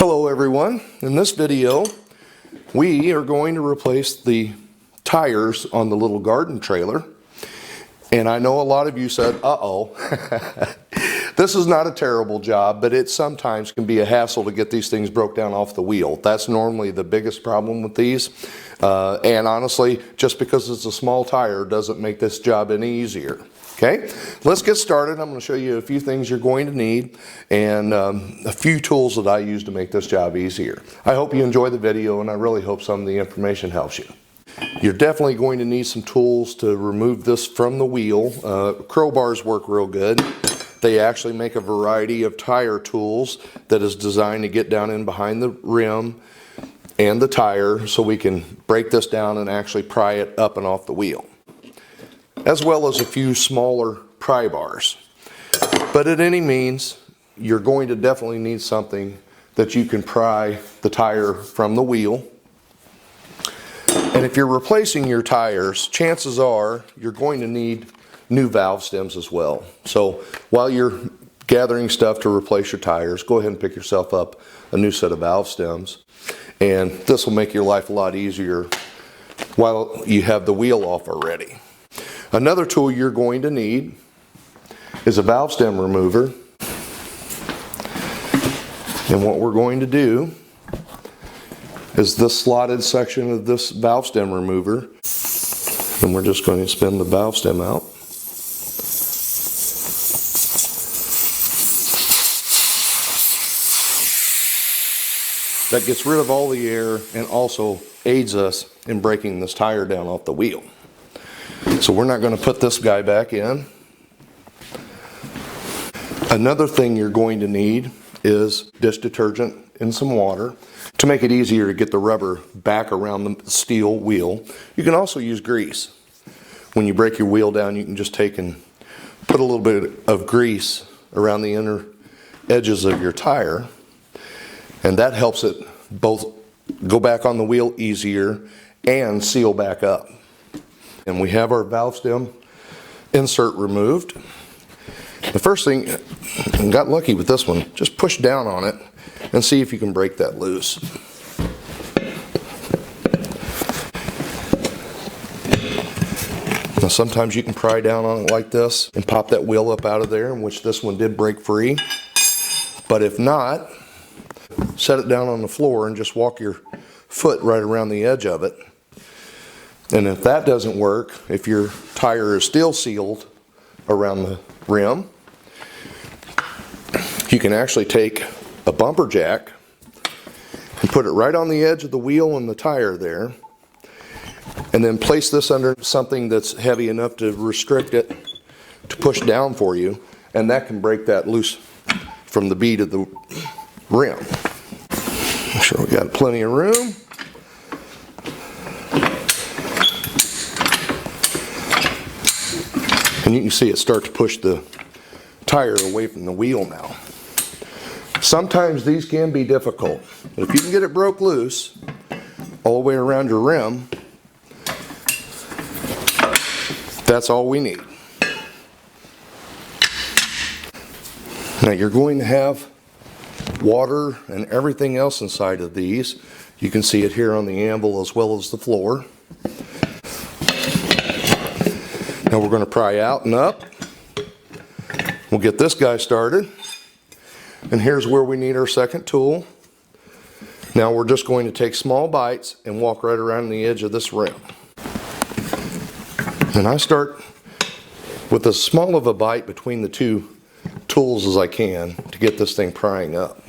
Hello everyone. In this video we are going to replace the tires on the little garden trailer. And I know a lot of you said, uh-oh. This is not a terrible job, but it sometimes can be a hassle to get these things broke down off the wheel. That's normally the biggest problem with these. And honestly, just because it's a small tire doesn't make this job any easier. Okay, let's get started. I'm going to show you a few things you're going to need and a few tools that I use to make this job easier. I hope you enjoy the video, and I really hope some of the information helps you. You're definitely going to need some tools to remove this from the wheel. Crowbars work real good. They actually make a variety of tire tools that is designed to get down in behind the rim and the tire so we can break this down and actually pry it up and off the wheel, as well as a few smaller pry bars. But at any means, you're going to definitely need something that you can pry the tire from the wheel. And if you're replacing your tires, chances are you're going to need new valve stems as well. So while you're gathering stuff to replace your tires, go ahead and pick yourself up a new set of valve stems. And this will make your life a lot easier while you have the wheel off already. Another tool you're going to need is a valve stem remover. And what we're going to do is this slotted section of this valve stem remover, and we're just going to spin the valve stem out. That gets rid of all the air and also aids us in breaking this tire down off the wheel. So we're not going to put this guy back in. Another thing you're going to need is dish detergent and some water to make it easier to get the rubber back around the steel wheel. You can also use grease. When you break your wheel down, you can just take and put a little bit of grease around the inner edges of your tire, and that helps it both go back on the wheel easier and seal back up. And we have our valve stem insert removed. The first thing, I got lucky with this one, just push down on it and see if you can break that loose. Now sometimes you can pry down on it like this and pop that wheel up out of there, in which this one did break free. But if not, set it down on the floor and just walk your foot right around the edge of it. And if that doesn't work, if your tire is still sealed around the rim, you can actually take a bumper jack and put it right on the edge of the wheel and the tire there, and then place this under something that's heavy enough to restrict it to push down for you, and that can break that loose from the bead of the rim. Make sure we got plenty of room. And you can see it start to push the tire away from the wheel now. Sometimes these can be difficult, but if you can get it broke loose all the way around your rim, that's all we need. Now you're going to have water and everything else inside of these. You can see it here on the anvil as well as the floor. Now we're going to pry out and up. We'll get this guy started. And here's where we need our second tool. Now we're just going to take small bites and walk right around the edge of this rim. And I start with as small of a bite between the two tools as I can to get this thing prying up.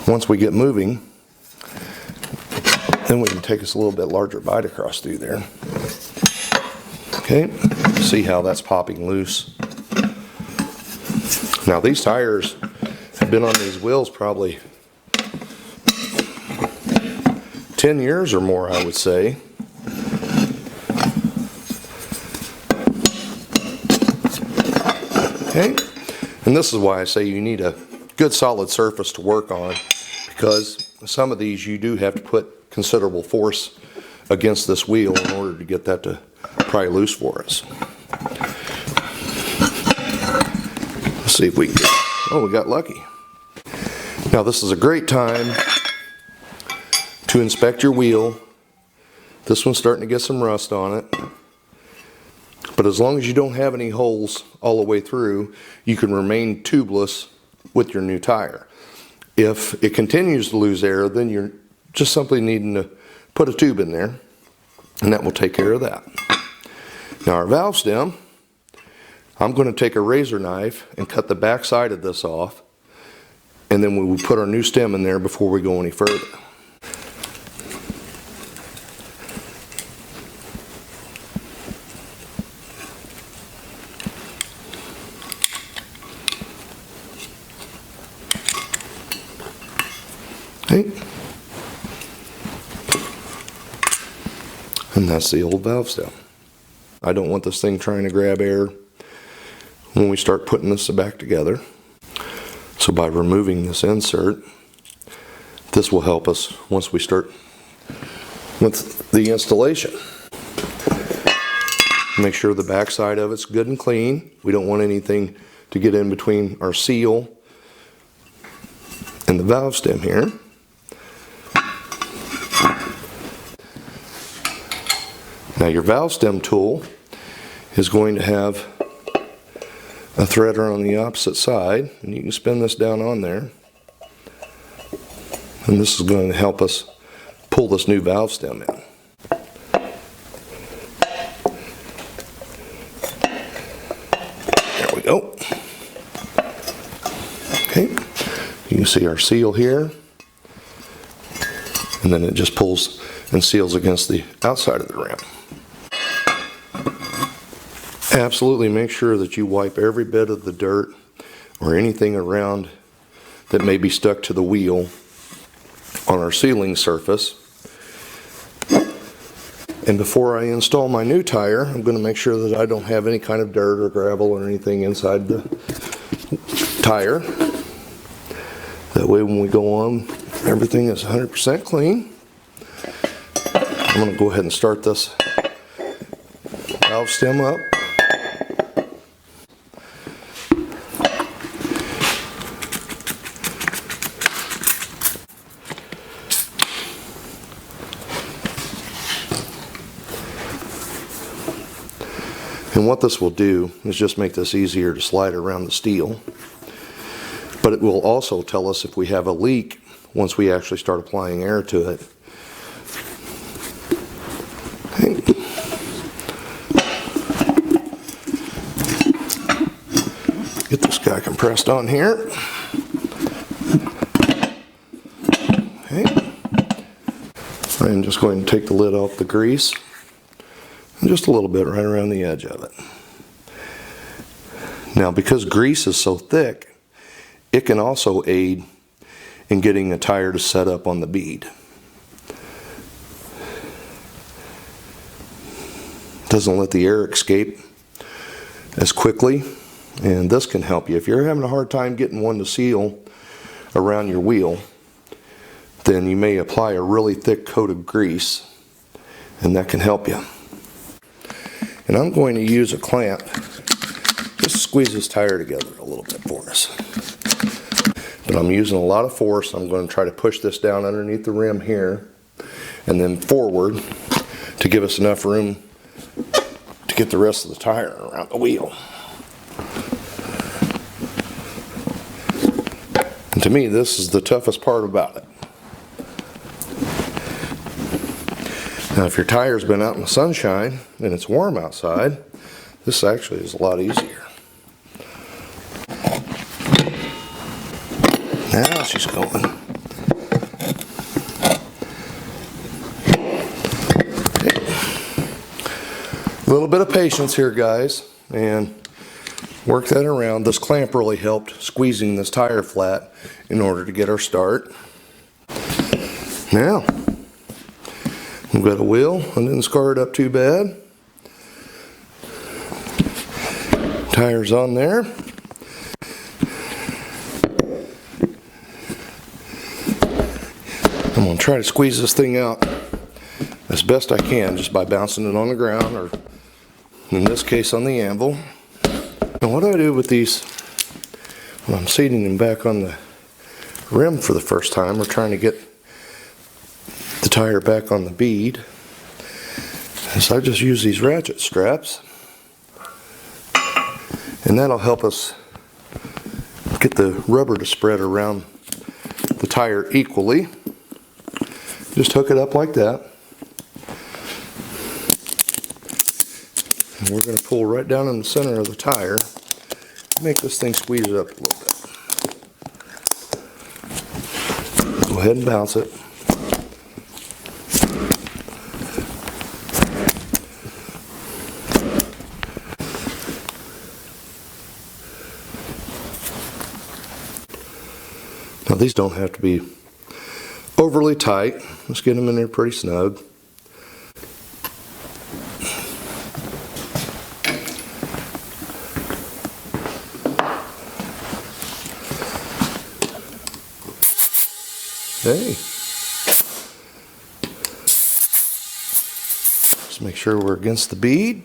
Once we get moving, then we can take us a little bit larger bite across through there. Okay, see how that's popping loose. Now these tires have been on these wheels probably 10 years or more, I would say. Okay, and this is why I say you need a good solid surface to work on, because some of these you do have to put considerable force against this wheel in order to get that to pry loose for us. Let's see if we can get, oh, we got lucky. Now this is a great time to inspect your wheel. This one's starting to get some rust on it. But as long as you don't have any holes all the way through, you can remain tubeless with your new tire. If it continues to lose air, then you're just simply needing to put a tube in there, and that will take care of that. Now our valve stem, I'm going to take a razor knife and cut the back side of this off, and then we will put our new stem in there before we go any further. Okay. And that's the old valve stem. I don't want this thing trying to grab air when we start putting this back together. So by removing this insert, this will help us once we start with the installation. Make sure the back side of it's good and clean. We don't want anything to get in between our seal and the valve stem here. Now your valve stem tool is going to have a threader on the opposite side, and you can spin this down on there, and this is going to help us pull this new valve stem in. There we go. Okay, you can see our seal here, and then it just pulls and seals against the outside of the rim. Absolutely make sure that you wipe every bit of the dirt or anything around that may be stuck to the wheel on our sealing surface. And before I install my new tire, I'm going to make sure that I don't have any kind of dirt or gravel or anything inside the tire. That way when we go on, everything is 100% clean. I'm going to go ahead and start this valve stem up. And what this will do is just make this easier to slide around the steel. But it will also tell us if we have a leak once we actually start applying air to it. Okay. Get this guy compressed on here. Okay. I'm just going to take the lid off the grease. And just a little bit right around the edge of it. Now because grease is so thick, it can also aid in getting a tire to set up on the bead. Doesn't let the air escape as quickly, and this can help you. If you're having a hard time getting one to seal around your wheel, then you may apply a really thick coat of grease, and that can help you. And I'm going to use a clamp just to squeeze this tire together a little bit for us. But I'm using a lot of force. I'm going to try to push this down underneath the rim here and then forward to give us enough room to get the rest of the tire around the wheel. And to me, this is the toughest part about it. Now if your tire's been out in the sunshine and it's warm outside, this actually is a lot easier. Now she's going. Okay. A little bit of patience here, guys, and work that around. This clamp really helped squeezing this tire flat in order to get our start. Now we've got a wheel, I didn't scar it up too bad. Tires on there. I'm going to try to squeeze this thing out as best I can just by bouncing it on the ground or in this case on the anvil. And what I do with these, when I'm seating them back on the rim for the first time, or trying to get the tire back on the bead, is I just use these ratchet straps, and that'll help us get the rubber to spread around the tire equally. Just hook it up like that, and we're going to pull right down in the center of the tire, make this thing squeeze it up a little bit. Go ahead and bounce it. Now these don't have to be overly tight. Let's get them in there pretty snug. Hey. Just make sure we're against the bead.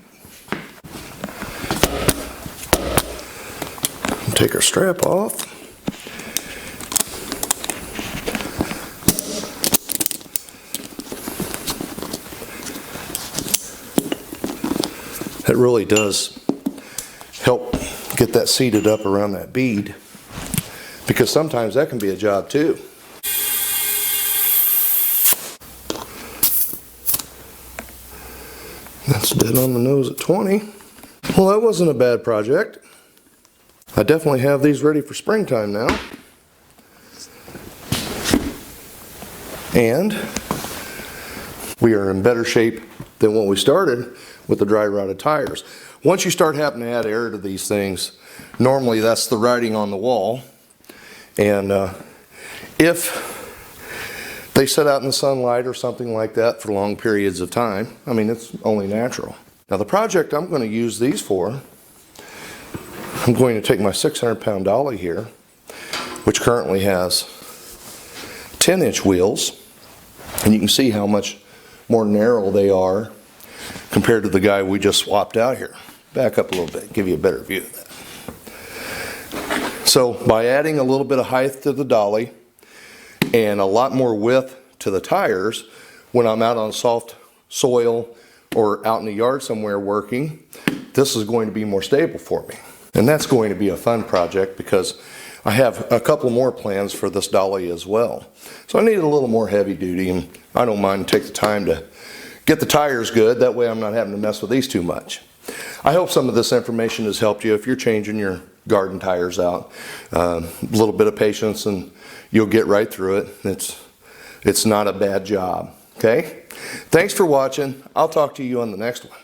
Take our strap off. That really does help get that seated up around that bead, because sometimes that can be a job too. That's dead on the nose at 20. Well, that wasn't a bad project. I definitely have these ready for springtime now. And we are in better shape than when we started with the dry rotted tires. Once you start having to add air to these things, normally that's the writing on the wall. And if they sit out in the sunlight or something like that for long periods of time, I mean, it's only natural. Now the project I'm going to use these for, I'm going to take my 600-pound dolly here, which currently has 10-inch wheels, and you can see how much more narrow they are compared to the guy we just swapped out here. Back up a little bit, give you a better view of that. So by adding a little bit of height to the dolly and a lot more width to the tires, when I'm out on soft soil or out in the yard somewhere working, this is going to be more stable for me. And that's going to be a fun project, because I have a couple more plans for this dolly as well. So I need a little more heavy duty, and I don't mind take the time to get the tires good. That way I'm not having to mess with these too much. I hope some of this information has helped you if you're changing your garden tires out. A little bit of patience and you'll get right through it. It's not a bad job. Okay? Thanks for watching. I'll talk to you on the next one.